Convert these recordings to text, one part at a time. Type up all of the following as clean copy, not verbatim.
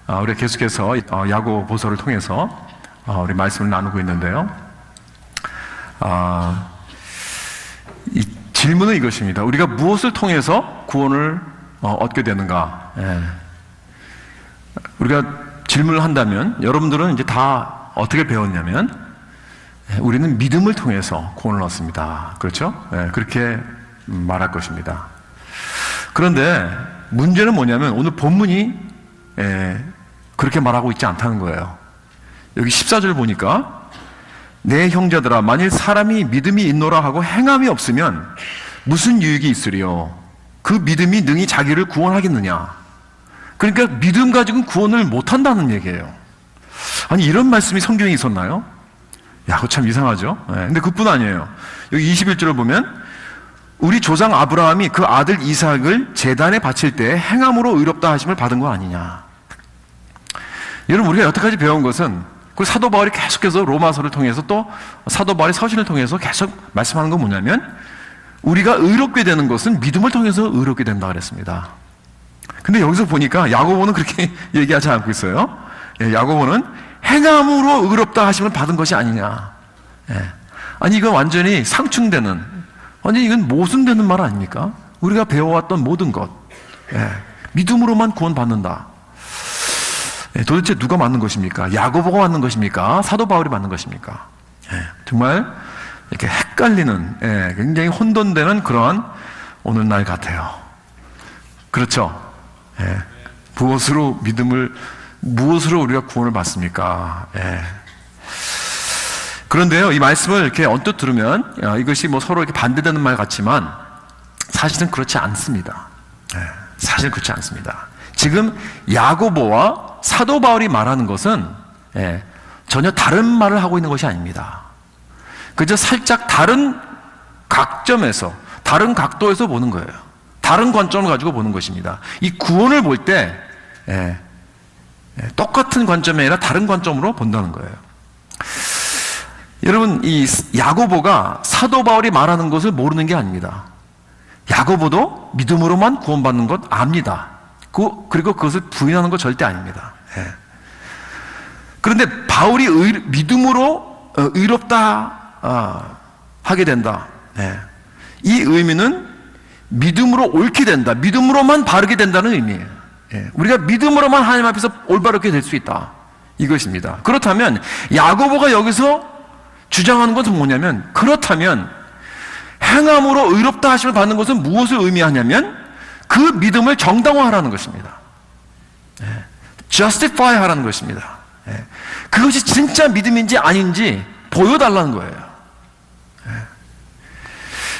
우리가 계속해서 야고보서를 통해서 우리 말씀을 나누고 있는데요. 이 질문은 이것입니다. 우리가 무엇을 통해서 구원을 얻게 되는가? 우리가 질문을 한다면 여러분들은 이제 다 어떻게 배웠냐면 우리는 믿음을 통해서 구원을 얻습니다. 그렇죠? 그렇게 말할 것입니다. 그런데 문제는 뭐냐면 오늘 본문이 그렇게 말하고 있지 않다는 거예요. 여기 14절 보니까 내 형제들아 만일 사람이 믿음이 있노라 하고 행함이 없으면 무슨 유익이 있으리요? 그 믿음이 능히 자기를 구원하겠느냐? 그러니까 믿음 가지고는 구원을 못한다는 얘기예요. 아니 이런 말씀이 성경에 있었나요? 야, 그거 참 이상하죠? 근데 그뿐 아니에요. 여기 21절을 보면 우리 조상 아브라함이 그 아들 이삭을 제단에 바칠 때 행함으로 의롭다 하심을 받은 거 아니냐? 여러분 우리가 여태까지 배운 것은 그 사도 바울이 계속해서 로마서를 통해서 또 사도 바울의 서신을 통해서 계속 말씀하는 건 뭐냐면 우리가 의롭게 되는 것은 믿음을 통해서 의롭게 된다 그랬습니다. 근데 여기서 보니까 야고보는 그렇게 얘기하지 않고 있어요. 야고보는 행함으로 의롭다 하심을 받은 것이 아니냐. 아니 이건 완전히 상충되는, 완전히 이건 모순되는 말 아닙니까? 우리가 배워왔던 모든 것, 믿음으로만 구원받는다. 도대체 누가 맞는 것입니까? 야고보가 맞는 것입니까? 사도 바울이 맞는 것입니까? 정말 이렇게 헷갈리는, 굉장히 혼돈되는 그러한 오늘날 같아요. 그렇죠? 무엇으로 무엇으로 우리가 구원을 받습니까? 그런데요, 이 말씀을 이렇게 언뜻 들으면 이것이 뭐 서로 이렇게 반대되는 말 같지만 사실은 그렇지 않습니다. 사실은 그렇지 않습니다. 지금 야고보와 사도 바울이 말하는 것은 전혀 다른 말을 하고 있는 것이 아닙니다. 그저 살짝 다른 각점에서, 다른 각도에서 보는 거예요. 다른 관점을 가지고 보는 것입니다. 이 구원을 볼 때 똑같은 관점이 아니라 다른 관점으로 본다는 거예요. 여러분, 이 야고보가 사도 바울이 말하는 것을 모르는 게 아닙니다. 야고보도 믿음으로만 구원받는 것 압니다. 그리고 그것을 부인하는 것 절대 아닙니다. 그런데 바울이 믿음으로 의롭다 하게 된다. 이 의미는 믿음으로 옳게 된다, 믿음으로만 바르게 된다는 의미예요. 우리가 믿음으로만 하나님 앞에서 올바르게 될 수 있다, 이것입니다. 그렇다면 야고보가 여기서 주장하는 것은 뭐냐면, 그렇다면 행함으로 의롭다 하심을 받는 것은 무엇을 의미하냐면 그 믿음을 정당화하라는 것입니다. justify 하라는 것입니다. 그것이 진짜 믿음인지 아닌지 보여달라는 거예요.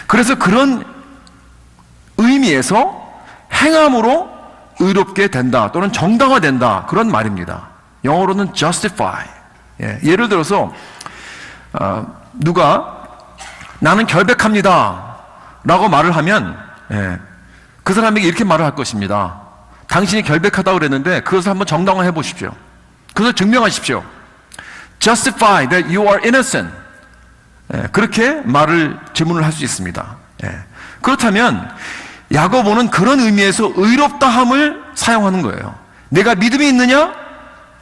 그래서 그런 의미에서 행함으로 의롭게 된다 또는 정당화된다, 그런 말입니다. 영어로는 justify. 예를 들어서 누가 나는 결백합니다 라고 말을 하면 그 사람에게 이렇게 말을 할 것입니다. 당신이 결백하다고 그랬는데 그것을 한번 정당화해 보십시오. 그것을 증명하십시오. justify that you are innocent. 그렇게 질문을 할 수 있습니다. 그렇다면 야고보는 그런 의미에서 의롭다함을 사용하는 거예요. 내가 믿음이 있느냐?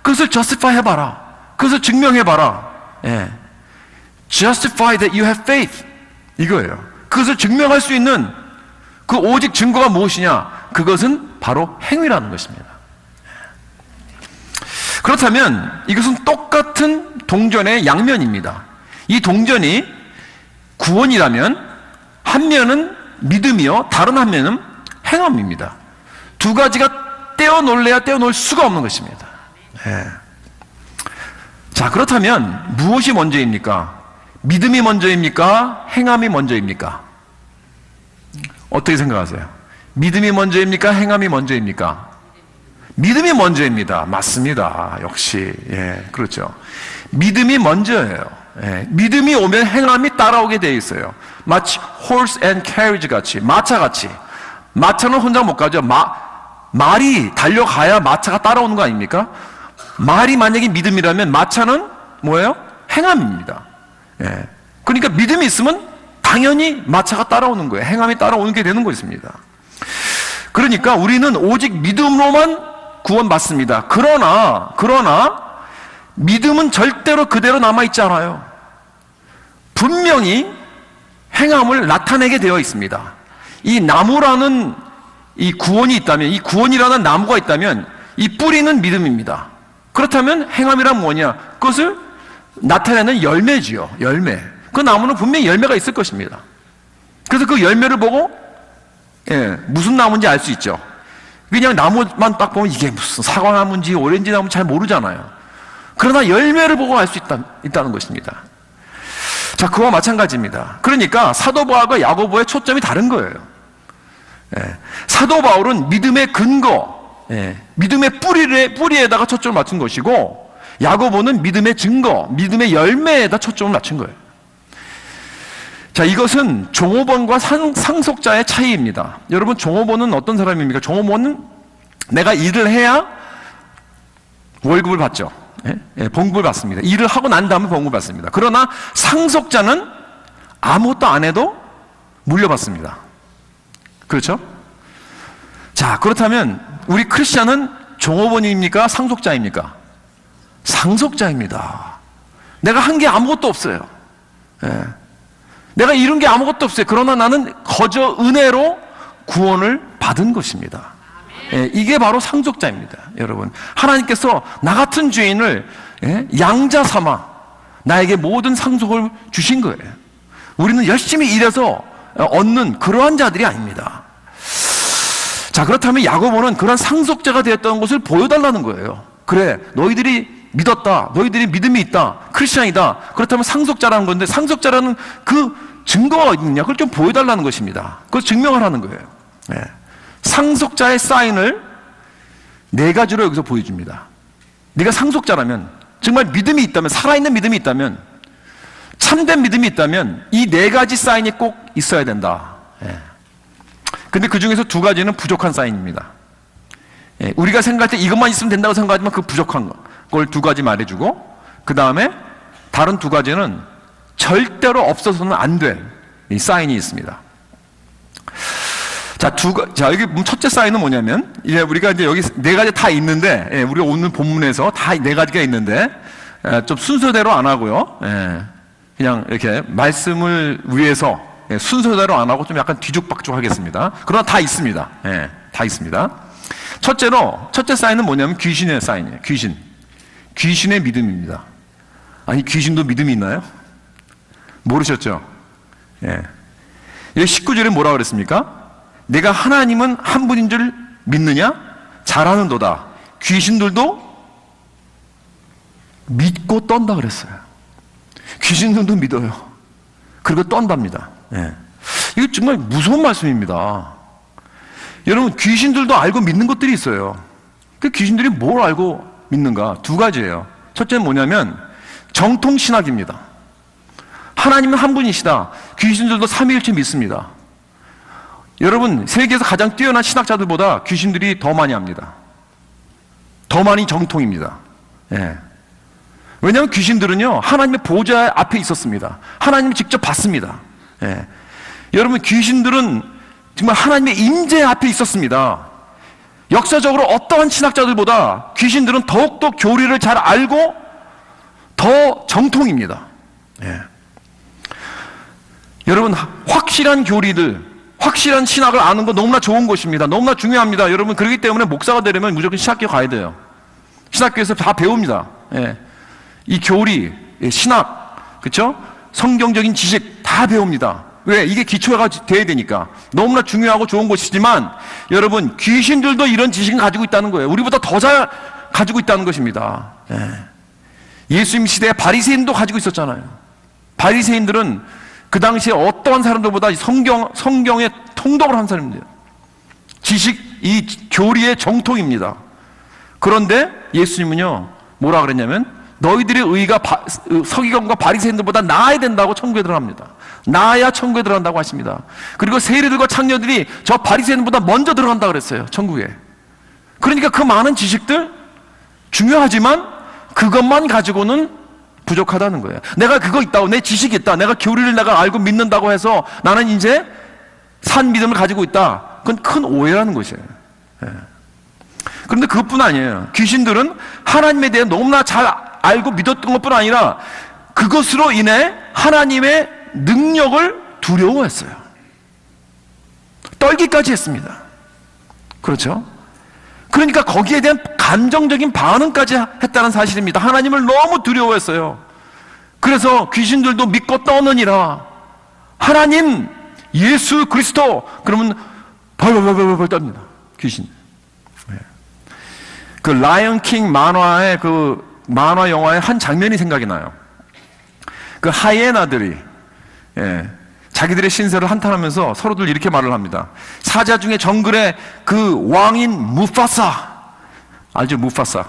그것을 justify 해봐라. 그것을 증명해봐라. justify that you have faith, 이거예요. 그것을 증명할 수 있는 그 오직 증거가 무엇이냐? 그것은 바로 행위라는 것입니다. 그렇다면 이것은 똑같은 동전의 양면입니다. 이 동전이 구원이라면 한 면은 믿음이요, 다른 한 면은 행함입니다. 두 가지가 떼어놓을래야 떼어놓을 수가 없는 것입니다. 자, 그렇다면 무엇이 먼저입니까? 믿음이 먼저입니까? 행함이 먼저입니까? 어떻게 생각하세요? 믿음이 먼저입니까? 행함이 먼저입니까? 믿음이 먼저입니다. 맞습니다. 역시. 그렇죠. 믿음이 먼저예요. 믿음이 오면 행함이 따라오게 되어 있어요. 마치 horse and carriage 같이, 마차 같이. 마차는 혼자 못 가죠. 말이 달려가야 마차가 따라오는 거 아닙니까? 말이 만약에 믿음이라면 마차는 뭐예요? 행함입니다. 그러니까 믿음이 있으면 당연히 마차가 따라오는 거예요. 행함이 따라오는 게 되는 것입니다. 그러니까 우리는 오직 믿음으로만 구원받습니다. 그러나 믿음은 절대로 그대로 남아있지 않아요. 분명히 행함을 나타내게 되어 있습니다. 이 나무라는 이 구원이 있다면, 이 구원이라는 나무가 있다면 이 뿌리는 믿음입니다. 그렇다면 행함이란 뭐냐? 그것을 나타내는 열매지요. 열매. 그 나무는 분명히 열매가 있을 것입니다. 그래서 그 열매를 보고 무슨 나무인지 알 수 있죠. 그냥 나무만 딱 보면 이게 무슨 사과나무인지 오렌지 나무인지 잘 모르잖아요. 그러나 열매를 보고 알 수 있다는 것입니다. 자, 그와 마찬가지입니다. 그러니까 사도 바울과 야고보의 초점이 다른 거예요. 사도 바울은 믿음의 근거, 믿음의 뿌리에다가 초점을 맞춘 것이고, 야고보는 믿음의 증거, 믿음의 열매에다 초점을 맞춘 거예요. 자, 이것은 종업원과 상속자의 차이입니다. 여러분, 종업원은 어떤 사람입니까? 종업원은 내가 일을 해야 월급을 받죠. 봉급을 받습니다. 일을 하고 난 다음에 봉급을 받습니다. 그러나 상속자는 아무것도 안 해도 물려받습니다. 그렇죠? 자, 그렇다면 우리 크리스찬은 종업원입니까? 상속자입니까? 상속자입니다. 내가 한 게 아무것도 없어요. 내가 이룬 게 아무것도 없어요. 그러나 나는 거저 은혜로 구원을 받은 것입니다. 이게 바로 상속자입니다. 여러분, 하나님께서 나 같은 죄인을 양자 삼아 나에게 모든 상속을 주신 거예요. 우리는 열심히 일해서 얻는 그러한 자들이 아닙니다. 자, 그렇다면 야고보는 그런 상속자가 되었다는 것을 보여달라는 거예요. 그래, 너희들이 믿었다, 너희들이 믿음이 있다, 크리스찬이다. 그렇다면 상속자라는 건데, 상속자라는 그 증거가 있느냐, 그걸 좀 보여달라는 것입니다. 그걸 증명하라는 거예요. 상속자의 사인을 네 가지로 여기서 보여줍니다. 네가 상속자라면, 정말 믿음이 있다면, 살아있는 믿음이 있다면, 참된 믿음이 있다면 이 네 가지 사인이 꼭 있어야 된다. 근데 그 중에서 두 가지는 부족한 사인입니다. 우리가 생각할 때 이것만 있으면 된다고 생각하지만 그 부족한 걸 두 가지 말해주고, 그 다음에 다른 두 가지는 절대로 없어서는 안 될 이 사인이 있습니다. 자, 여기 첫째 사인은 뭐냐면, 이제 우리가 이제 여기 네 가지 다 있는데, 우리가 오늘 본문에서 다 네 가지가 있는데, 좀 순서대로 안 하고요. 그냥 이렇게 말씀을 위해서 순서대로 안 하고 좀 약간 뒤죽박죽 하겠습니다. 그러나 다 있습니다. 다 있습니다. 첫째 사인은 뭐냐면 귀신의 사인이에요. 귀신의 믿음입니다. 아니, 귀신도 믿음이 있나요? 모르셨죠? 여기 19절에 뭐라 그랬습니까? 내가 하나님은 한 분인 줄 믿느냐? 잘하는도다. 귀신들도 믿고 떤다 그랬어요. 귀신들도 믿어요. 그리고 떤답니다. 이거 정말 무서운 말씀입니다. 여러분, 귀신들도 알고 믿는 것들이 있어요. 그 귀신들이 뭘 알고 믿는가? 두 가지예요. 첫째는 뭐냐면 정통신학입니다. 하나님은 한 분이시다. 귀신들도 삼위일체 믿습니다. 여러분, 세계에서 가장 뛰어난 신학자들보다 귀신들이 더 많이 합니다. 더 많이 정통입니다. 왜냐하면 귀신들은요, 하나님의 보좌 앞에 있었습니다. 하나님을 직접 봤습니다. 여러분, 귀신들은 정말 하나님의 임재 앞에 있었습니다. 역사적으로 어떠한 신학자들보다 귀신들은 더욱더 교리를 잘 알고 더 정통입니다. 여러분, 확실한 교리들, 확실한 신학을 아는 거 너무나 좋은 것입니다. 너무나 중요합니다. 여러분, 그렇기 때문에 목사가 되려면 무조건 신학교 가야 돼요. 신학교에서 다 배웁니다. 이 교리, 신학, 그렇죠? 성경적인 지식 다 배웁니다. 왜? 이게 기초가 돼야 되니까. 너무나 중요하고 좋은 것이지만, 여러분, 귀신들도 이런 지식을 가지고 있다는 거예요. 우리보다 더 잘 가지고 있다는 것입니다. 예수님 시대에 바리새인도 가지고 있었잖아요. 바리새인들은 그 당시에 어떠한 사람들보다 성경에 통독을 한 사람들이에요. 지식, 이 교리의 정통입니다. 그런데 예수님은요, 뭐라 그랬냐면, 너희들의 의가 서기관과 바리새인들보다 나아야 된다고 천국에 들어갑니다. 나아야 천국에 들어간다고 하십니다. 그리고 세리들과 창녀들이 저 바리새인보다 먼저 들어간다 그랬어요, 천국에. 그러니까 그 많은 지식들 중요하지만 그것만 가지고는 부족하다는 거예요. 내가 그거 있다고, 내 지식이 있다, 내가 교리를 내가 알고 믿는다고 해서 나는 이제 산 믿음을 가지고 있다. 그건 큰 오해라는 것이에요. 그런데 그것뿐 아니에요. 귀신들은 하나님에 대해 너무나 잘 알고 믿었던 것뿐 아니라 그것으로 인해 하나님의 능력을 두려워했어요. 떨기까지 했습니다. 그렇죠? 그러니까 거기에 대한 감정적인 반응까지 했다는 사실입니다. 하나님을 너무 두려워했어요. 그래서 귀신들도 믿고 떠느니라. 하나님, 예수 그리스도, 그러면 벌벌벌벌 떱니다. 귀신. 그 라이언 킹 만화의 만화 영화의 한 장면이 생각이 나요. 그 하이에나들이 자기들의 신세를 한탄하면서 서로들 이렇게 말을 합니다. 사자 중에 정글의 그 왕인 무파사, 알죠? 무파사.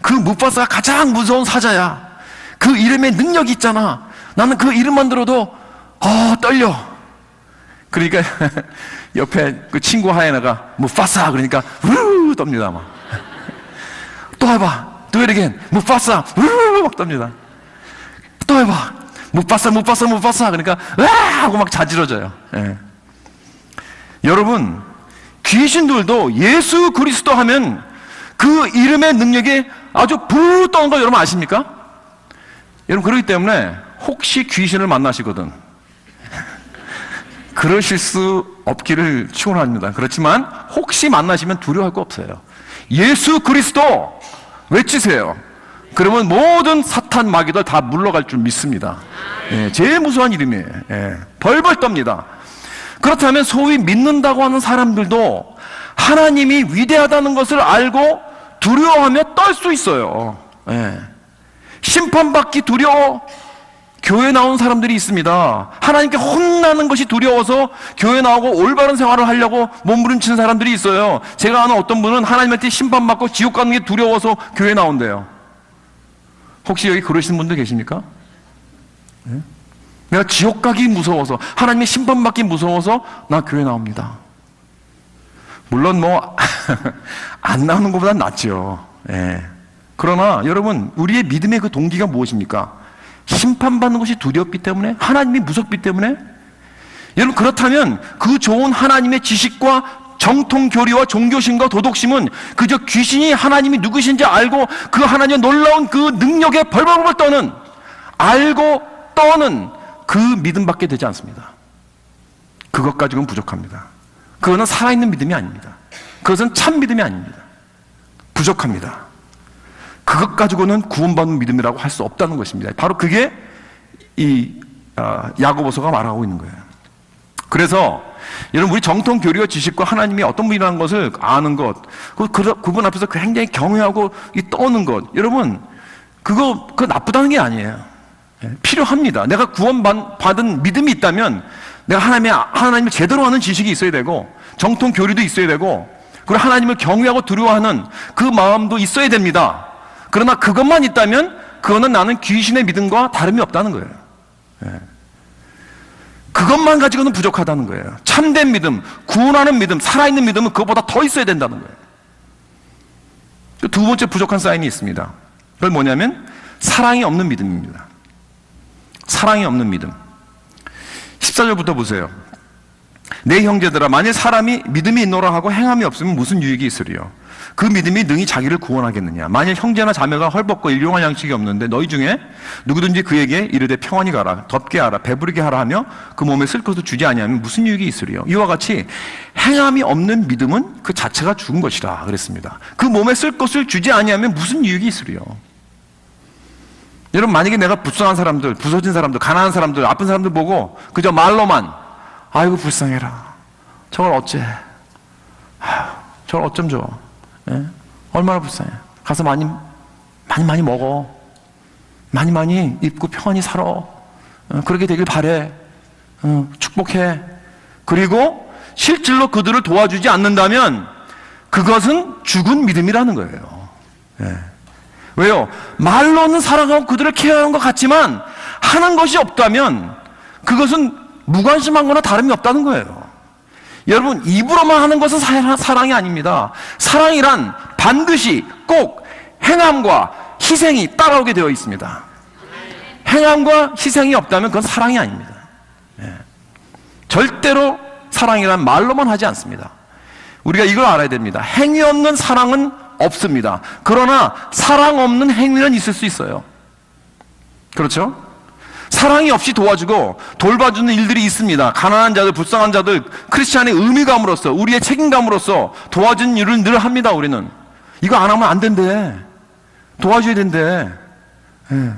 그 무파사가 가장 무서운 사자야. 그 이름에 능력이 있잖아. 나는 그 이름만 들어도 떨려. 그러니까 옆에 그 친구 하이에나가 무파사 그러니까 우르르 떱니다. 막. 또 해봐. Do it again. 무파사 우르르 막 떱니다. 또 해봐. 무파사 그러니까 와 하고 막 자지러져요. 여러분, 귀신들도 예수 그리스도 하면 그 이름의 능력이 아주 불 떠는 거 여러분 아십니까? 여러분, 그렇기 때문에 혹시 귀신을 만나시거든, 그러실 수 없기를 축원합니다. 그렇지만 혹시 만나시면 두려워할 거 없어요. 예수 그리스도 외치세요. 그러면 모든 사탄 마귀들 다 물러갈 줄 믿습니다. 제일 무서운 이름이에요. 벌벌 떱니다. 그렇다면 소위 믿는다고 하는 사람들도 하나님이 위대하다는 것을 알고 두려워하며 떨 수 있어요. 심판받기 두려워 교회 나온 사람들이 있습니다. 하나님께 혼나는 것이 두려워서 교회 나오고 올바른 생활을 하려고 몸부림치는 사람들이 있어요. 제가 아는 어떤 분은 하나님한테 심판받고 지옥 가는 게 두려워서 교회 나온대요. 혹시 여기 그러시는 분들 계십니까? 내가 지옥 가기 무서워서, 하나님의 심판받기 무서워서 나 교회 나옵니다. 물론 안 나오는 것보다 낫죠. 그러나 여러분, 우리의 믿음의 그 동기가 무엇입니까? 심판받는 것이 두렵기 때문에, 하나님이 무섭기 때문에. 여러분, 그렇다면 그 좋은 하나님의 지식과 정통교리와 종교심과 도덕심은 그저 귀신이 하나님이 누구신지 알고 그 하나님의 놀라운 그 능력에 벌벌벌 떠는, 알고 떠는 그 믿음밖에 되지 않습니다. 그것 가지고는 부족합니다. 그거는 살아있는 믿음이 아닙니다. 그것은 참 믿음이 아닙니다. 부족합니다. 그것 가지고는 구원받는 믿음이라고 할 수 없다는 것입니다. 바로 그게 이 야고보서가 말하고 있는 거예요. 그래서 여러분, 우리 정통 교리와 지식과 하나님이 어떤 분이라는 것을 아는 것, 그분 앞에서 굉장히 경외하고 떠는 것, 여러분, 그거 나쁘다는 게 아니에요. 필요합니다. 내가 구원받은 믿음이 있다면 내가 하나님을 제대로 아는 지식이 있어야 되고, 정통 교리도 있어야 되고, 그리고 하나님을 경외하고 두려워하는 그 마음도 있어야 됩니다. 그러나 그것만 있다면 그거는 나는 귀신의 믿음과 다름이 없다는 거예요. 그것만 가지고는 부족하다는 거예요. 참된 믿음, 구원하는 믿음, 살아있는 믿음은 그것보다 더 있어야 된다는 거예요. 두 번째 부족한 사인이 있습니다. 그건 뭐냐면 사랑이 없는 믿음입니다. 사랑이 없는 믿음. 14절부터 보세요. 내 형제들아, 만일 사람이 믿음이 있노라 하고 행함이 없으면 무슨 유익이 있으리요? 그 믿음이 능히 자기를 구원하겠느냐? 만일 형제나 자매가 헐벗고 일용할 양식이 없는데 너희 중에 누구든지 그에게 이르되 평안히 가라, 덥게 하라, 배부르게 하라 하며 그 몸에 쓸 것을 주지 아니하면 무슨 유익이 있으리요? 이와 같이 행함이 없는 믿음은 그 자체가 죽은 것이라 그랬습니다. 그 몸에 쓸 것을 주지 아니하면 무슨 유익이 있으리요? 여러분, 만약에 내가 불쌍한 사람들, 부서진 사람들, 가난한 사람들, 아픈 사람들 보고 그저 말로만 아이고 불쌍해라, 저걸 어째, 저걸 어쩜 좋아, 얼마나 불쌍해, 가서 많이 먹어, 많이 입고 평안히 살아, 그렇게 되길 바래, 축복해. 그리고 실질로 그들을 도와주지 않는다면 그것은 죽은 믿음이라는 거예요. 왜요? 말로는 사랑하고 그들을 케어하는 것 같지만 하는 것이 없다면 그것은 무관심한 거나 다름이 없다는 거예요. 여러분, 입으로만 하는 것은 사랑이 아닙니다. 사랑이란 반드시 꼭 행함과 희생이 따라오게 되어 있습니다. 행함과 희생이 없다면 그건 사랑이 아닙니다. 절대로 사랑이란 말로만 하지 않습니다. 우리가 이걸 알아야 됩니다. 행위 없는 사랑은 없습니다. 그러나 사랑 없는 행위는 있을 수 있어요. 그렇죠? 사랑이 없이 도와주고 돌봐주는 일들이 있습니다. 가난한 자들, 불쌍한 자들, 크리스찬의 의무감으로서, 우리의 책임감으로서 도와주는 일을 늘 합니다. 우리는 이거 안 하면 안 된대. 도와줘야 된대. 예.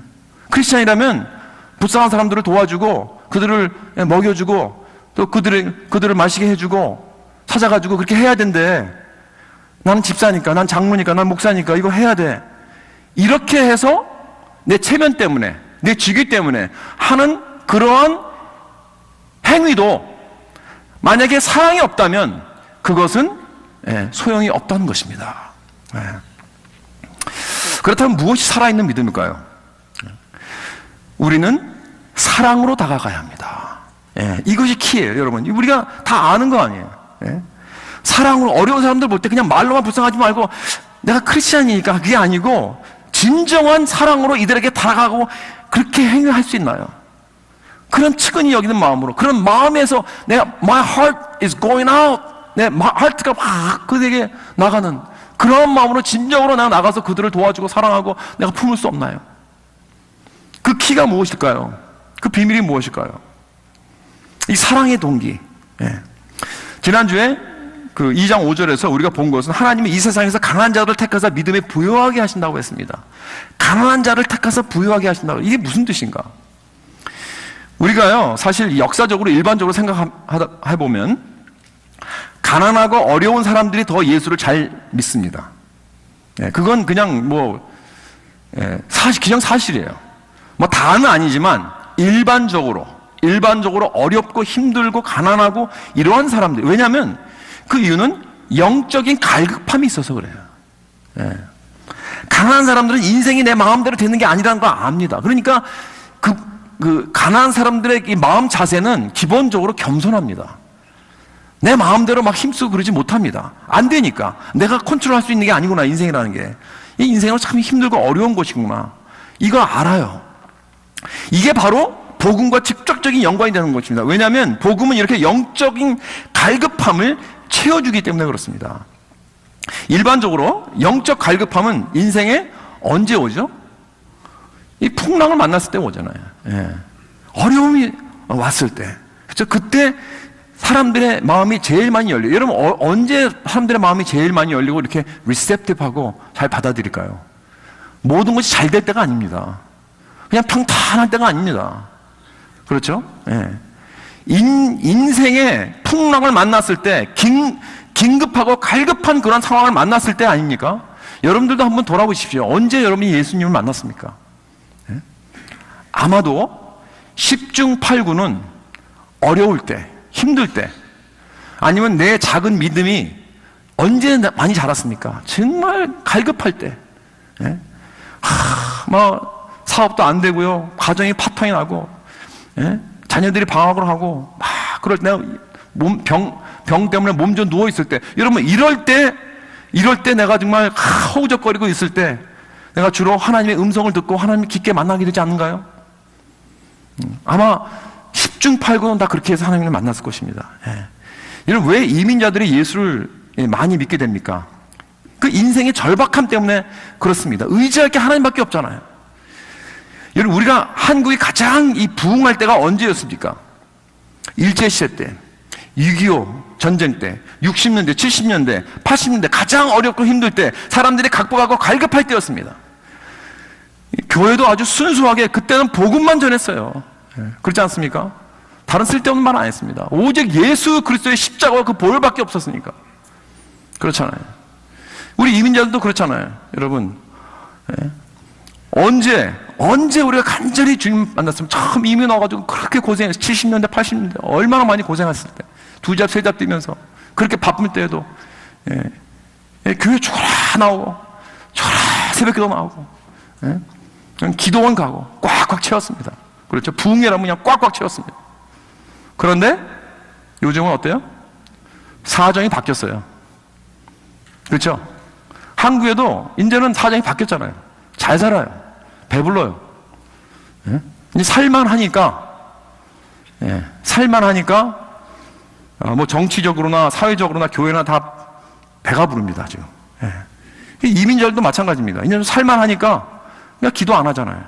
크리스찬이라면 불쌍한 사람들을 도와주고 그들을 먹여주고 또 그들을 마시게 해주고 찾아가지고 그렇게 해야 된대. 나는 집사니까, 난 장로니까, 난 목사니까 이거 해야 돼. 이렇게 해서 내 체면 때문에, 내 직위 때문에 하는 그러한 행위도 만약에 사랑이 없다면 그것은 소용이 없다는 것입니다. 그렇다면 무엇이 살아있는 믿음일까요? 우리는 사랑으로 다가가야 합니다. 이것이 키예요, 여러분. 우리가 다 아는 거 아니에요. 사랑으로, 어려운 사람들 볼 때 그냥 말로만 불쌍하지 말고 내가 크리스찬이니까 그게 아니고 진정한 사랑으로 이들에게 다가가고 그렇게 행위할 수 있나요? 그런 측은히 여기는 마음으로, 그런 마음에서 내가 my heart is going out, 내 하트가 막 그들에게 나가는 그런 마음으로 진정으로 내가 나가서 그들을 도와주고 사랑하고 내가 품을 수 없나요? 그 키가 무엇일까요? 그 비밀이 무엇일까요? 이 사랑의 동기. 지난주에 그 2장 5절에서 우리가 본 것은 하나님이 이 세상에서 강한 자들을 택하사 믿음에 부요하게 하신다고 했습니다. 가난한 자를 택하사 부요하게 하신다고. 이게 무슨 뜻인가? 우리가요, 사실 역사적으로 일반적으로 생각해보면 가난하고 어려운 사람들이 더 예수를 잘 믿습니다. 그건 그냥 그냥 사실이에요. 뭐 다는 아니지만 일반적으로 어렵고 힘들고 가난하고 이러한 사람들, 왜냐하면 그 이유는 영적인 갈급함이 있어서 그래요. 가난한 사람들은 인생이 내 마음대로 되는 게 아니라는 걸 압니다. 그러니까 그 가난한 사람들의 이 마음 자세는 기본적으로 겸손합니다. 내 마음대로 막 힘쓰고 그러지 못합니다. 안 되니까. 내가 컨트롤할 수 있는 게 아니구나, 인생이라는 게. 이 인생은 참 힘들고 어려운 것이구나. 이거 알아요. 이게 바로 복음과 직접적인 연관이 되는 것입니다. 왜냐하면 복음은 이렇게 영적인 갈급함을 채워주기 때문에 그렇습니다. 일반적으로 영적 갈급함은 인생에 언제 오죠? 이 풍랑을 만났을 때 오잖아요. 어려움이 왔을 때. 그렇죠? 그때 사람들의 마음이 제일 많이 열려요. 여러분, 언제 사람들의 마음이 제일 많이 열리고 이렇게 리셉티브하고 잘 받아들일까요? 모든 것이 잘 될 때가 아닙니다. 그냥 평탄할 때가 아닙니다. 그렇죠? 인생의 풍랑을 만났을 때, 긴급하고 갈급한 그런 상황을 만났을 때 아닙니까? 여러분들도 한번 돌아보십시오. 언제 여러분이 예수님을 만났습니까? 아마도 10중 8구는 어려울 때, 힘들 때, 아니면 내 작은 믿음이 언제 많이 자랐습니까? 정말 갈급할 때. 사업도 안 되고요, 가정이 파탄이 나고, 자녀들이 방학을 하고, 막 그럴 때 병 때문에 몸 좀 누워 있을 때, 여러분 이럴 때 내가 정말 허우적거리고 있을 때 내가 주로 하나님의 음성을 듣고 하나님을 깊게 만나게 되지 않는가요? 아마 10중 8구는 다 그렇게 해서 하나님을 만났을 것입니다. 여러분, 왜 이민자들이 예수를 많이 믿게 됩니까? 그 인생의 절박함 때문에 그렇습니다. 의지할 게 하나님밖에 없잖아요. 여러분, 우리가 한국이 가장 부흥할 때가 언제였습니까? 일제시대 때, 6.25 전쟁 때, 60년대, 70년대, 80년대 가장 어렵고 힘들 때, 사람들이 각박하고 갈급할 때였습니다. 교회도 아주 순수하게 그때는 복음만 전했어요. 그렇지 않습니까? 다른 쓸데없는 말 안 했습니다. 오직 예수 그리스도의 십자가와 그 보혈밖에 없었으니까. 그렇잖아요. 우리 이민자들도 그렇잖아요. 여러분, 언제 우리가 간절히 주님 만났으면, 처음 이민 와가지고 그렇게 고생했어요. 70년대, 80년대 얼마나 많이 고생했을 때, 2잡, 3잡 뛰면서 그렇게 바쁠 때에도 교회 초라 나오고, 초라 새벽기도 나오고, 기도원 가고 꽉꽉 채웠습니다. 그렇죠? 부흥회라면 그냥 꽉꽉 채웠습니다. 그런데 요즘은 어때요? 사정이 바뀌었어요. 그렇죠? 한국에도 이제는 사정이 바뀌었잖아요. 잘 살아요. 배불러요. 이제 살만하니까, 뭐 정치적으로나 사회적으로나 교회나 다 배가 부릅니다, 지금. 예. 이민자들도 마찬가지입니다. 이제 살만하니까 그냥 기도 안 하잖아요.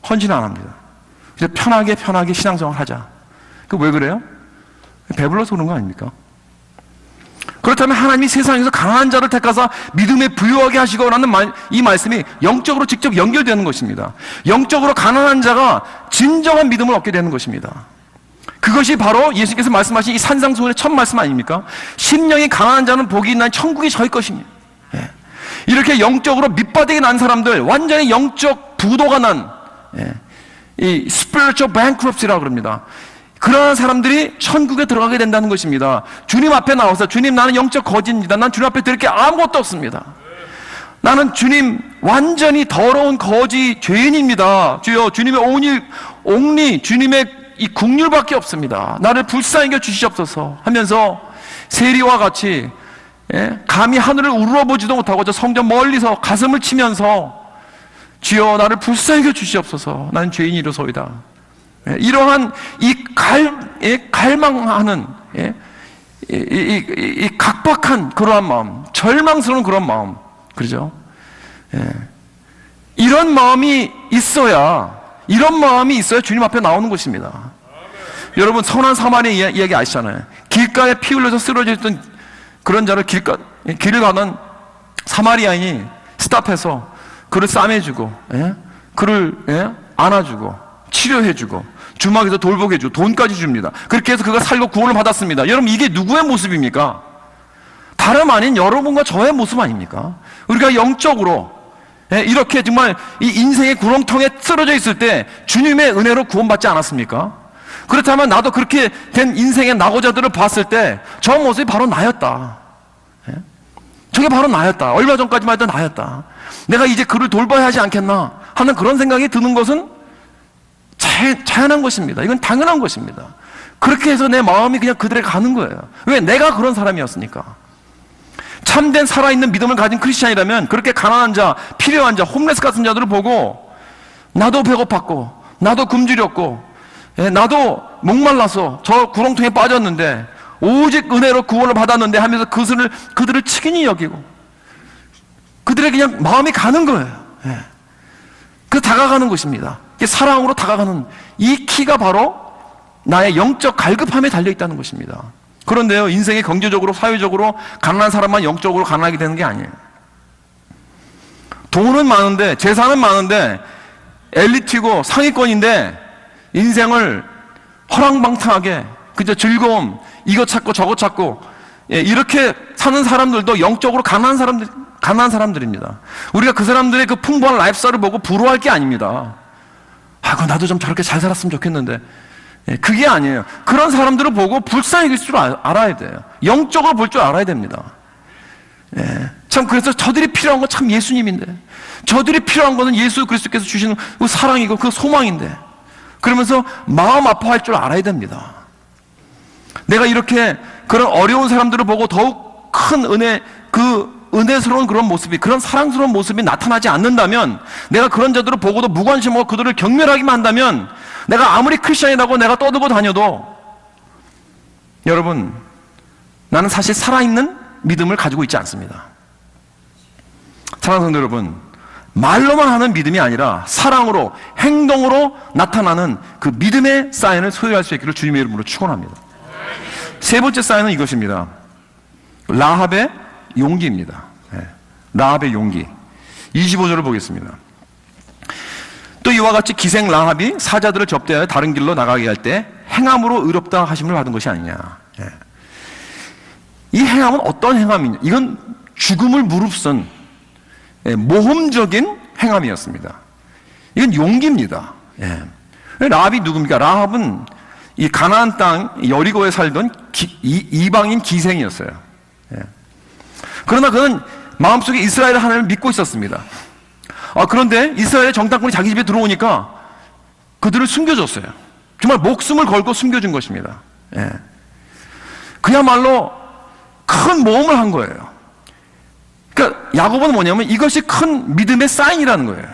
헌신 안 합니다. 그래서 편하게 신앙생활 하자. 그 왜 그래요? 배불러서 그런 거 아닙니까? 그렇다면 하나님이 세상에서 가난한 자를 택하사 믿음에 부유하게 하시고라는 이 말씀이 영적으로 직접 연결되는 것입니다. 영적으로 가난한 자가 진정한 믿음을 얻게 되는 것입니다. 그것이 바로 예수님께서 말씀하신 이 산상수훈의 첫 말씀 아닙니까? 심령이 가난한 자는 복이 있나니 천국이 저희 것입니다. 예. 이렇게 영적으로 밑바닥이 난 사람들, 완전히 영적 부도가 난, 이 spiritual bankruptcy라고 그럽니다. 그러한 사람들이 천국에 들어가게 된다는 것입니다. 주님 앞에 나와서 주님 나는 영적 거지입니다. 난 주님 앞에 드릴 게 아무것도 없습니다. 나는 주님 완전히 더러운 거지 죄인입니다. 주여 주님의 옹리 주님의 이 국률밖에 없습니다. 나를 불쌍히 여겨 주시옵소서 하면서 세리와 같이 감히 하늘을 우러러보지도 못하고 저 성전 멀리서 가슴을 치면서 주여 나를 불쌍히 여겨 주시옵소서 나는 죄인이로소이다. 이러한 이 갈망하는 이 각박한 그러한 마음, 절망스러운 그런 마음, 그러죠? 이런 마음이 있어야 주님 앞에 나오는 것입니다. 여러분 선한 사마리아 이야기 아시잖아요. 길가에 피 흘려서 쓰러져 있던 그런 자를 길을 가는 사마리아인이 스탑해서 그를 싸매주고 그를 안아주고 치료해주고 주막에서 돌보게해주고 돈까지 줍니다. 그렇게 해서 그가 살고 구원을 받았습니다. 여러분 이게 누구의 모습입니까? 다름 아닌 여러분과 저의 모습 아닙니까? 우리가 영적으로 이렇게 정말 이 인생의 구렁텅이에 쓰러져 있을 때 주님의 은혜로 구원받지 않았습니까? 그렇다면 나도 그렇게 된 인생의 낙오자들을 봤을 때 저 모습이 바로 나였다. 저게 바로 나였다. 얼마 전까지만 해도 나였다. 내가 이제 그를 돌봐야 하지 않겠나 하는 그런 생각이 드는 것은 자연한 것입니다. 이건 당연한 것입니다. 그렇게 해서 내 마음이 그냥 그들에게 가는 거예요. 왜? 내가 그런 사람이었으니까. 참된 살아있는 믿음을 가진 크리스찬이라면 그렇게 가난한 자, 필요한 자, 홈레스 같은 자들을 보고 나도 배고팠고 나도 굶주렸고 나도 목말라서 저 구렁텅이에 빠졌는데 오직 은혜로 구원을 받았는데 하면서 그들을 측은히 여기고 그들에게 그냥 마음이 가는 거예요. 그 다가가는 것입니다. 사랑으로 다가가는 이 키가 바로 나의 영적 갈급함에 달려있다는 것입니다. 그런데요, 인생의 경제적으로 사회적으로 가난한 사람만 영적으로 가난하게 되는 게 아니에요. 돈은 많은데 재산은 많은데 엘리트고 상위권인데 인생을 허랑방탕하게 그저 즐거움 이거 찾고 저거 찾고 이렇게 사는 사람들도 영적으로 가난한 사람들입니다. 우리가 그 사람들의 그 풍부한 라이프스타일을 보고 부러워할 게 아닙니다. 그럼 나도 좀 저렇게 잘 살았으면 좋겠는데 그게 아니에요. 그런 사람들을 보고 불쌍히 여길 줄 알아야 돼요. 영적으로 볼 줄 알아야 됩니다. 참 그래서 저들이 필요한 건 참 예수님인데 저들이 필요한 거는 예수 그리스도께서 주시는 그 사랑이고 그 소망인데 그러면서 마음 아파할 줄 알아야 됩니다. 내가 이렇게 그런 어려운 사람들을 보고 더욱 큰 은혜스러운 그런 모습이, 그런 사랑스러운 모습이 나타나지 않는다면, 내가 그런 자들을 보고도 무관심하고 그들을 경멸하기만 한다면, 내가 아무리 크리스천이라고 내가 떠들고 다녀도, 여러분, 나는 사실 살아있는 믿음을 가지고 있지 않습니다. 사랑하는 성도 여러분, 말로만 하는 믿음이 아니라 사랑으로, 행동으로 나타나는 그 믿음의 사인을 소유할 수 있기를 주님의 이름으로 축원합니다. 세 번째 사인은 이것입니다. 라합의 용기입니다. 라합의 용기. 25절을 보겠습니다. 또 이와 같이 기생 라합이 사자들을 접대하여 다른 길로 나가게 할 때 행함으로 의롭다 하심을 받은 것이 아니냐. 이 행함은 어떤 행함이냐? 이건 죽음을 무릅쓴 모험적인 행함이었습니다. 이건 용기입니다. 라합이 누굽니까? 라합은 이 가나안 땅 여리고에 살던 이방인 기생이었어요. 그러나 그는 마음속에 이스라엘 하나님을 믿고 있었습니다. 그런데 이스라엘의 정탐꾼이 자기 집에 들어오니까 그들을 숨겨줬어요. 정말 목숨을 걸고 숨겨준 것입니다. 그야말로 큰 모험을 한 거예요. 그러니까 야곱은 뭐냐면 이것이 큰 믿음의 사인이라는 거예요.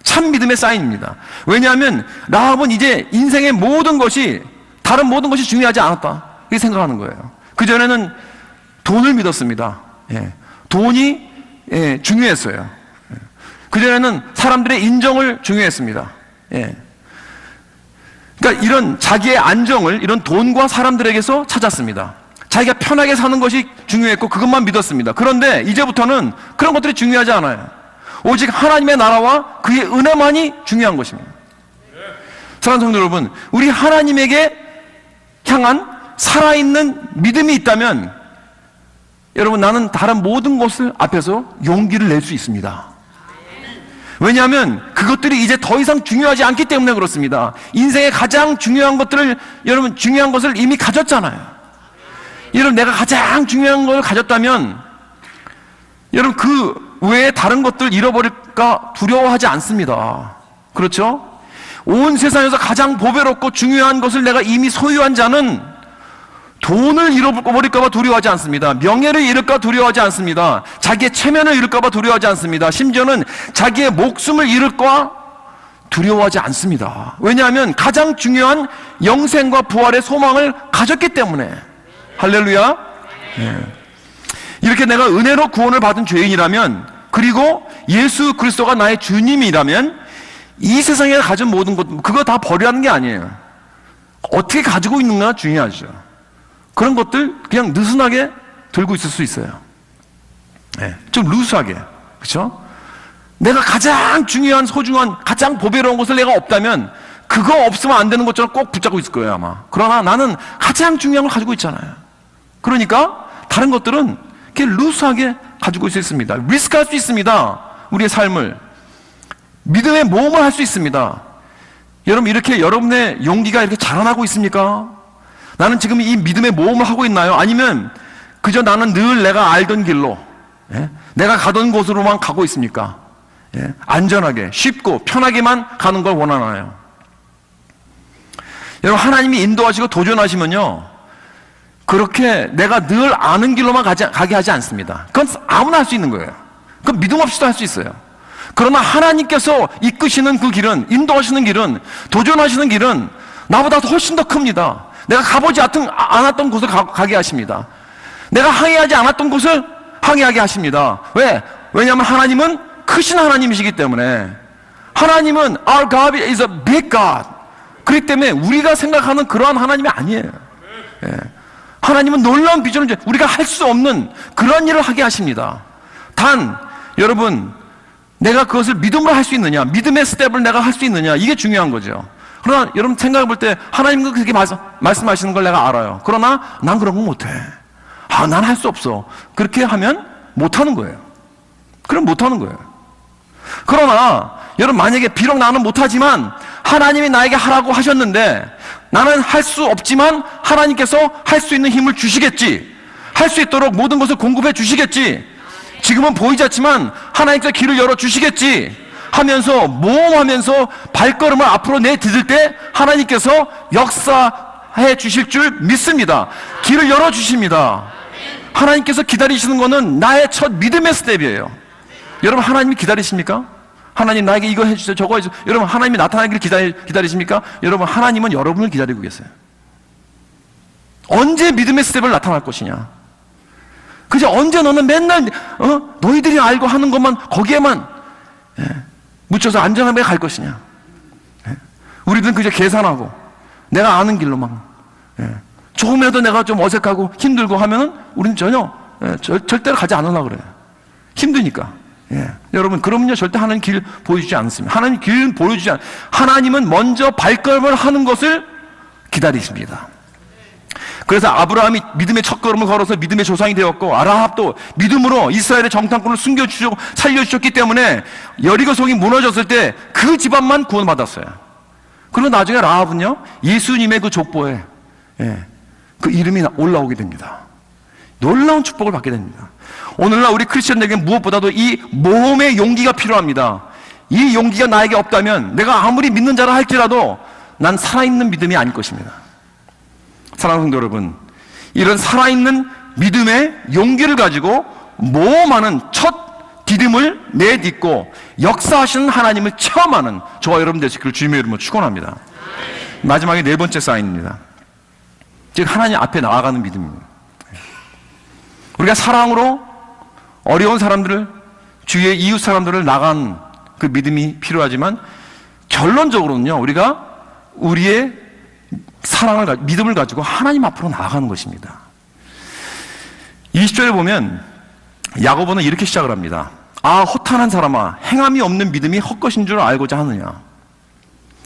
참 믿음의 사인입니다. 왜냐하면 라합은 이제 인생의 모든 것이, 다른 모든 것이 중요하지 않았다 이렇게 생각하는 거예요. 그전에는 돈을 믿었습니다. 돈이 중요했어요. 그전에는 사람들의 인정을 중요했습니다. 그러니까 이런 자기의 안정을 이런 돈과 사람들에게서 찾았습니다. 자기가 편하게 사는 것이 중요했고 그것만 믿었습니다. 그런데 이제부터는 그런 것들이 중요하지 않아요. 오직 하나님의 나라와 그의 은혜만이 중요한 것입니다. 사랑하는 성도 여러분, 우리 하나님에게 향한 살아있는 믿음이 있다면 여러분, 나는 다른 모든 것을 앞에서 용기를 낼 수 있습니다. 왜냐하면 그것들이 이제 더 이상 중요하지 않기 때문에 그렇습니다. 인생의 가장 중요한 것들을, 여러분, 중요한 것을 이미 가졌잖아요. 여러분, 내가 가장 중요한 걸 가졌다면 여러분, 그 외에 다른 것들 잃어버릴까 두려워하지 않습니다. 그렇죠? 온 세상에서 가장 보배롭고 중요한 것을 내가 이미 소유한 자는 돈을 잃어버릴까봐 두려워하지 않습니다. 명예를 잃을까 두려워하지 않습니다. 자기의 체면을 잃을까봐 두려워하지 않습니다. 심지어는 자기의 목숨을 잃을까 두려워하지 않습니다. 왜냐하면 가장 중요한 영생과 부활의 소망을 가졌기 때문에. 할렐루야. 이렇게 내가 은혜로 구원을 받은 죄인이라면, 그리고 예수 그리스도가 나의 주님이라면 이 세상에 가진 모든 것, 그거 다 버리라는 게 아니에요. 어떻게 가지고 있는가 중요하죠. 그런 것들 그냥 느슨하게 들고 있을 수 있어요. 좀 루스하게. 그렇죠? 내가 가장 중요한, 소중한, 가장 보배로운 것을 내가 없다면 그거 없으면 안 되는 것처럼 꼭 붙잡고 있을 거예요, 아마. 그러나 나는 가장 중요한 걸 가지고 있잖아요. 그러니까 다른 것들은 이렇게 루스하게 가지고 있을 수 있습니다. 리스크할 수 있습니다. 우리의 삶을. 믿음의 모험을 할 수 있습니다. 여러분, 이렇게 여러분의 용기가 이렇게 자라나고 있습니까? 나는 지금 이 믿음의 모험을 하고 있나요? 아니면 그저 나는 늘 내가 알던 길로, 내가 가던 곳으로만 가고 있습니까? 안전하게, 쉽고 편하게만 가는 걸 원하나요? 여러분, 하나님이 인도하시고 도전하시면요, 그렇게 내가 늘 아는 길로만 가게 하지 않습니다. 그건 아무나 할 수 있는 거예요. 그건 믿음 없이도 할 수 있어요. 그러나 하나님께서 이끄시는 그 길은, 인도하시는 길은, 도전하시는 길은 나보다 훨씬 더 큽니다. 내가 가보지 않았던 곳을 가게 하십니다. 내가 항해하지 않았던 곳을 항해하게 하십니다. 왜? 왜냐하면 하나님은 크신 하나님이시기 때문에. 하나님은 Our God is a big God. 그렇기 때문에 우리가 생각하는 그러한 하나님이 아니에요. 하나님은 놀라운 비전을, 우리가 할 수 없는 그런 일을 하게 하십니다. 단, 여러분, 내가 그것을 믿음으로 할 수 있느냐, 믿음의 스텝을 내가 할 수 있느냐, 이게 중요한 거죠. 그러나 여러분 생각해 볼 때 하나님은 그렇게 말씀하시는 걸 내가 알아요. 그러나 난 그런 거 못해. 난 할 수 없어. 그렇게 하면 못하는 거예요. 그럼 못하는 거예요. 그러나 여러분, 만약에 비록 나는 못하지만 하나님이 나에게 하라고 하셨는데 나는 할 수 없지만 하나님께서 할 수 있는 힘을 주시겠지, 할 수 있도록 모든 것을 공급해 주시겠지, 지금은 보이지 않지만 하나님께서 길을 열어주시겠지 하면서 모험하면서 발걸음을 앞으로 내딛을 때 하나님께서 역사해 주실 줄 믿습니다. 길을 열어주십니다. 하나님께서 기다리시는 것은 나의 첫 믿음의 스텝이에요. 여러분, 하나님이 기다리십니까? 하나님 나에게 이거 해주세요, 저거 해주세요. 여러분, 하나님이 나타나기를 기다리십니까? 여러분, 하나님은 여러분을 기다리고 계세요. 언제 믿음의 스텝을 나타날 것이냐? 그저 언제 너는 맨날 너희들이 알고 하는 것만 거기에만 묻혀서 안전하게 갈 것이냐? 우리들은 그저 계산하고 내가 아는 길로만, 조금이라도 내가 좀 어색하고 힘들고 하면은 우리는 전혀 절대로 가지 않으려고 그래요. 힘드니까. 여러분, 그러면요 절대 하나님 길 보여주지 않습니다. 하나님 길 보여주지 하나님은 먼저 발걸음을 하는 것을 기다리십니다. 그래서 아브라함이 믿음의 첫걸음을 걸어서 믿음의 조상이 되었고, 라합도 믿음으로 이스라엘의 정탐꾼을 숨겨주시고 살려주셨기 때문에 여리고 성이 무너졌을 때 그 집안만 구원받았어요. 그리고 나중에 라합은요 예수님의 그 족보에 그 이름이 올라오게 됩니다. 놀라운 축복을 받게 됩니다. 오늘날 우리 크리스천에게 무엇보다도 이 모험의 용기가 필요합니다. 이 용기가 나에게 없다면 내가 아무리 믿는 자라 할지라도 난 살아있는 믿음이 아닐 것입니다. 사랑하는 성도 여러분, 이런 살아있는 믿음의 용기를 가지고 모험하는 첫 디딤을 내딛고 역사하시는 하나님을 체험하는 저와 여러분 되시기를 주님의 이름으로 축원합니다. 마지막에 네 번째 사인입니다. 즉 하나님 앞에 나아가는 믿음입니다. 우리가 사랑으로 어려운 사람들을, 주위의 이웃 사람들을 나간 그 믿음이 필요하지만 결론적으로는요, 우리가 우리의 사랑을, 믿음을 가지고 하나님 앞으로 나아가는 것입니다. 20절에 보면 야고보는 이렇게 시작을 합니다. 아, 허탄한 사람아, 행함이 없는 믿음이 헛것인 줄 알고자 하느냐.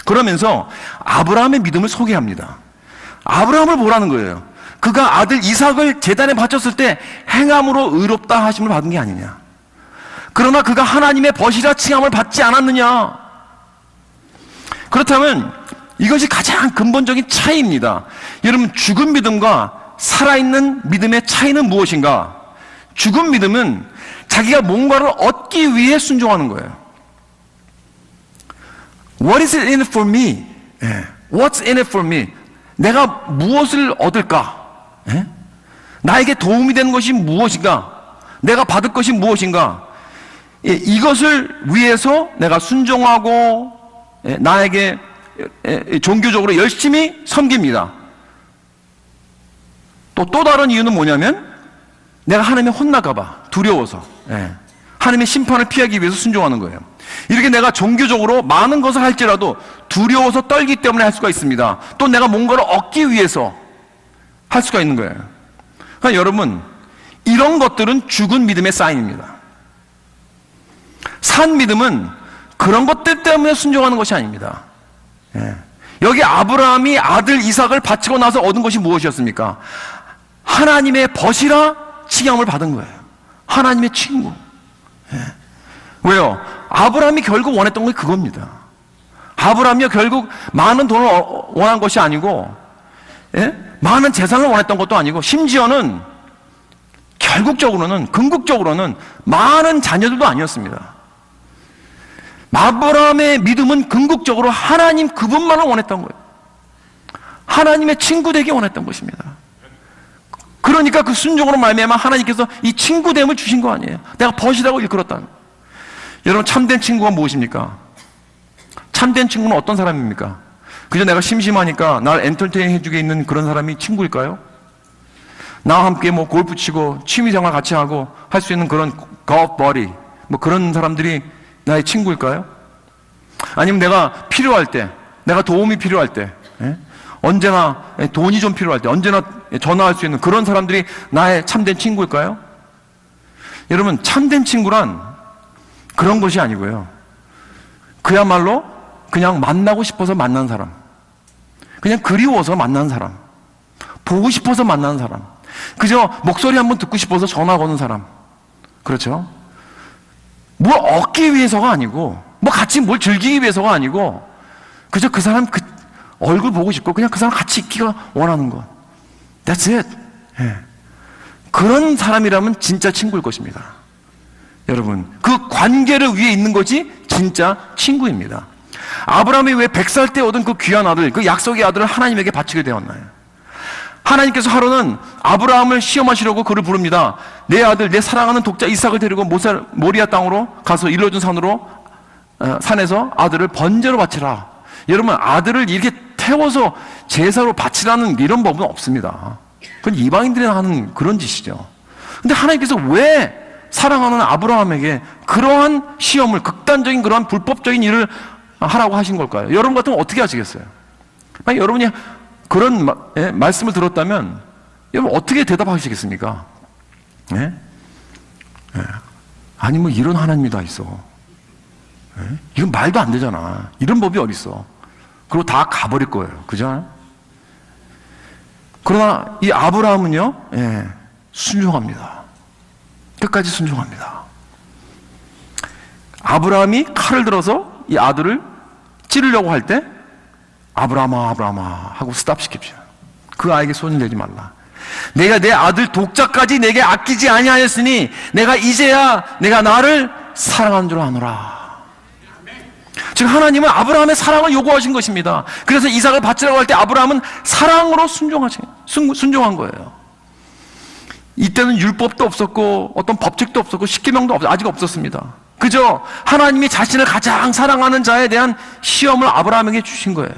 그러면서 아브라함의 믿음을 소개합니다. 아브라함을 보라는 거예요. 그가 아들 이삭을 제단에 바쳤을 때 행함으로 의롭다 하심을 받은 게 아니냐. 그러나 그가 하나님의 벗이라 칭함을 받지 않았느냐. 그렇다면 이것이 가장 근본적인 차이입니다. 여러분, 죽은 믿음과 살아있는 믿음의 차이는 무엇인가? 죽은 믿음은 자기가 뭔가를 얻기 위해 순종하는 거예요. What is it in it for me? What's in it for me? 내가 무엇을 얻을까? 나에게 도움이 되는 것이 무엇인가? 내가 받을 것이 무엇인가? 이것을 위해서 내가 순종하고 나에게 종교적으로 열심히 섬깁니다. 또 다른 이유는 뭐냐면 내가 하나님의 혼나까봐 두려워서, 하나님의 심판을 피하기 위해서 순종하는 거예요. 이렇게 내가 종교적으로 많은 것을 할지라도 두려워서 떨기 때문에 할 수가 있습니다. 또 내가 뭔가를 얻기 위해서 할 수가 있는 거예요. 그러니까 여러분, 이런 것들은 죽은 믿음의 사인입니다. 산 믿음은 그런 것들 때문에 순종하는 것이 아닙니다. 여기 아브라함이 아들 이삭을 바치고 나서 얻은 것이 무엇이었습니까? 하나님의 벗이라 칭함을 받은 거예요. 하나님의 친구. 왜요? 아브라함이 결국 원했던 게 그겁니다. 아브라함이 결국 많은 돈을 원한 것이 아니고, 많은 재산을 원했던 것도 아니고, 심지어는 결국적으로는, 궁극적으로는 많은 자녀들도 아니었습니다. 아브라함의 믿음은 궁극적으로 하나님 그분만을 원했던 거예요. 하나님의 친구 되기 원했던 것입니다. 그러니까 그 순종으로 말미암아 하나님께서 이 친구됨을 주신 거 아니에요. 내가 벗이라고 일컬었다는 거예요. 여러분, 참된 친구가 무엇입니까? 참된 친구는 어떤 사람입니까? 그저 내가 심심하니까 날 엔터테인 해주게 있는 그런 사람이 친구일까요? 나와 함께 뭐 골프 치고 취미생활 같이 하고 할 수 있는 그런 golf buddy, 뭐 그런 사람들이 나의 친구일까요? 아니면 내가 필요할 때, 내가 도움이 필요할 때, 언제나 돈이 좀 필요할 때, 언제나 전화할 수 있는 그런 사람들이 나의 참된 친구일까요? 여러분, 참된 친구란 그런 것이 아니고요. 그야말로 그냥 만나고 싶어서 만난 사람, 그냥 그리워서 만난 사람, 보고 싶어서 만난 사람, 그저 목소리 한번 듣고 싶어서 전화 거는 사람. 그렇죠? 뭘 얻기 위해서가 아니고, 뭐 같이 뭘 즐기기 위해서가 아니고, 그저 그 사람 그 얼굴 보고 싶고 그냥 그 사람 같이 있기가 원하는 것. That's it. 그런 사람이라면 진짜 친구일 것입니다. 여러분, 그 관계를 위해 있는 것이 진짜 친구입니다. 아브라함이 왜 100살 때 얻은 그 귀한 아들, 그 약속의 아들을 하나님에게 바치게 되었나요? 하나님께서 하루는 아브라함을 시험하시려고 그를 부릅니다. 내 아들, 내 사랑하는 독자 이삭을 데리고 모리아 땅으로 가서 일러준 산에서 아들을 번제로 바치라. 여러분, 아들을 이렇게 태워서 제사로 바치라는 이런 법은 없습니다. 그건 이방인들이 하는 그런 짓이죠. 근데 하나님께서 왜 사랑하는 아브라함에게 그러한 시험을, 극단적인 그러한 불법적인 일을 하라고 하신 걸까요? 여러분 같으면 어떻게 하시겠어요? 만약 여러분이 그런 말씀을 들었다면 여러분 어떻게 대답하시겠습니까? 아니 뭐 이런 하나님이 다 있어. 이건 말도 안 되잖아. 이런 법이 어디 있어? 그리고 다 가버릴 거예요. 그죠? 그러나 이 아브라함은요, 순종합니다. 끝까지 순종합니다. 아브라함이 칼을 들어서 이 아들을 찌르려고 할 때 아브라함아 아브라함아 하고 스탑시킵시오. 그 아이에게 손을 내지 말라. 내가 내 아들 독자까지 내게 아끼지 아니하였으니 내가 이제야 내가 나를 사랑하는 줄 아노라. 즉 하나님은 아브라함의 사랑을 요구하신 것입니다. 그래서 이삭을 바치라고 할 때 아브라함은 사랑으로 순종한 거예요. 이때는 율법도 없었고 어떤 법칙도 없었고 십계명도 아직 없었습니다. 그저 하나님이 자신을 가장 사랑하는 자에 대한 시험을 아브라함에게 주신 거예요.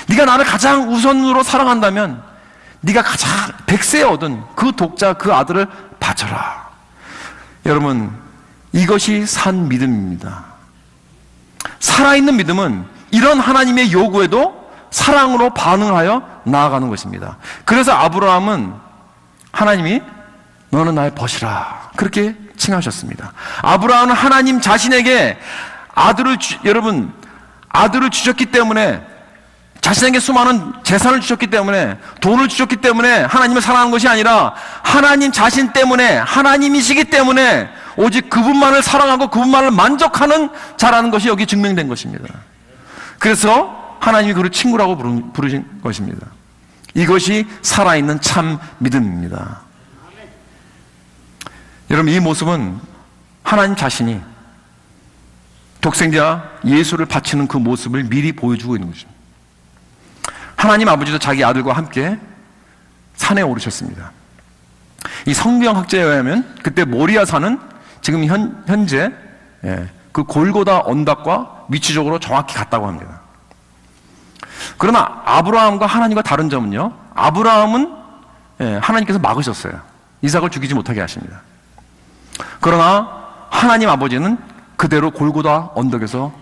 네가 나를 가장 우선으로 사랑한다면 네가 가장 100세에 얻은 그 독자 그 아들을 바쳐라. 여러분, 이것이 산 믿음입니다. 살아있는 믿음은 이런 하나님의 요구에도 사랑으로 반응하여 나아가는 것입니다. 그래서 아브라함은 하나님이 너는 나의 벗이라 그렇게 칭하셨습니다. 아브라함은 하나님 자신에게 여러분 아들을 주셨기 때문에, 자신에게 수많은 재산을 주셨기 때문에, 돈을 주셨기 때문에 하나님을 사랑하는 것이 아니라 하나님 자신 때문에, 하나님이시기 때문에 오직 그분만을 사랑하고 그분만을 만족하는 자라는 것이 여기 증명된 것입니다. 그래서 하나님이 그를 친구라고 부르신 것입니다. 이것이 살아있는 참 믿음입니다. 여러분, 이 모습은 하나님 자신이 독생자 예수를 바치는 그 모습을 미리 보여주고 있는 것입니다. 하나님 아버지도 자기 아들과 함께 산에 오르셨습니다. 이 성경학자에 의하면 그때 모리아 산은 지금 현재 그 골고다 언덕과 위치적으로 정확히 같다고 합니다. 그러나 아브라함과 하나님과 다른 점은요, 아브라함은 하나님께서 막으셨어요. 이삭을 죽이지 못하게 하십니다. 그러나 하나님 아버지는 그대로 골고다 언덕에서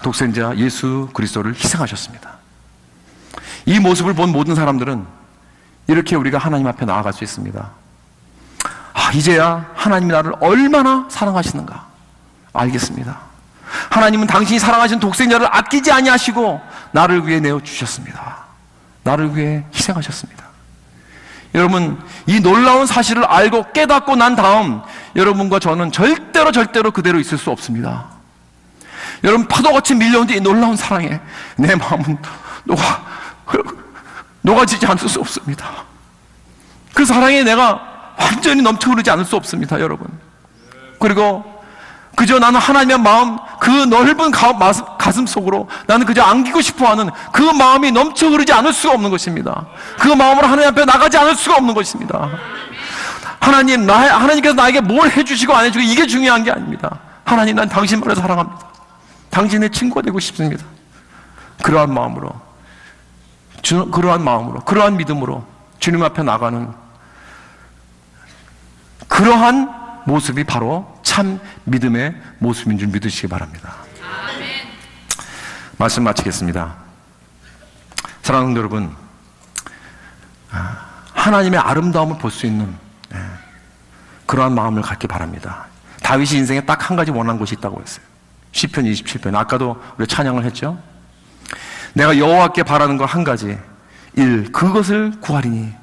독생자 예수 그리스도를 희생하셨습니다. 이 모습을 본 모든 사람들은 이렇게 우리가 하나님 앞에 나아갈 수 있습니다. 이제야 하나님이 나를 얼마나 사랑하시는가 알겠습니다. 하나님은 당신이 사랑하신 독생자를 아끼지 아니하시고 나를 위해 내어주셨습니다. 나를 위해 희생하셨습니다. 여러분, 이 놀라운 사실을 알고 깨닫고 난 다음 여러분과 저는 절대로 그대로 있을 수 없습니다. 여러분, 파도같이 밀려온 이 놀라운 사랑에 내 마음은 녹아지지 않을 수 없습니다. 그 사랑에 내가 완전히 넘쳐 흐르지 않을 수 없습니다, 여러분. 그리고 그저 나는 하나님의 마음, 그 넓은 가슴 속으로 나는 그저 안기고 싶어하는 그 마음이 넘쳐 흐르지 않을 수가 없는 것입니다. 그 마음으로 하나님 앞에 나가지 않을 수가 없는 것입니다. 하나님께서 나에게 뭘 해주시고 안 해주고 이게 중요한 게 아닙니다. 하나님, 난 당신만을 사랑합니다. 당신의 친구가 되고 싶습니다. 그러한 마음으로, 그러한 믿음으로 주님 앞에 나가는 그러한 모습이 바로 참 믿음의 모습인 줄 믿으시기 바랍니다. 아멘. 말씀 마치겠습니다. 사랑하는 여러분, 하나님의 아름다움을 볼 수 있는 그러한 마음을 갖기 바랍니다. 다윗이 인생에 딱 한 가지 원한 것이 있다고 했어요. 시편 27편, 아까도 우리 찬양을 했죠. 내가 여호와께 바라는 거 한 가지, 그것을 구하리니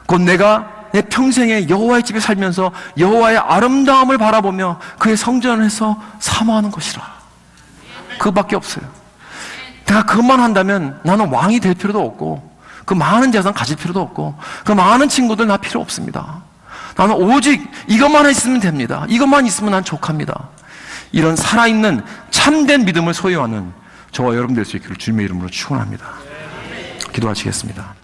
곧 내가 내 평생에 여호와의 집에 살면서 여호와의 아름다움을 바라보며 그의 성전에서 사모하는 것이라. 그것밖에 없어요. 내가 그것만 한다면 나는 왕이 될 필요도 없고 그 많은 재산 가질 필요도 없고 그 많은 친구들 나 필요 없습니다. 나는 오직 이것만 있으면 됩니다. 이것만 있으면 난 족합니다. 이런 살아있는 참된 믿음을 소유하는 저와 여러분 될 수 있기를 주님의 이름으로 축원합니다. 기도하시겠습니다.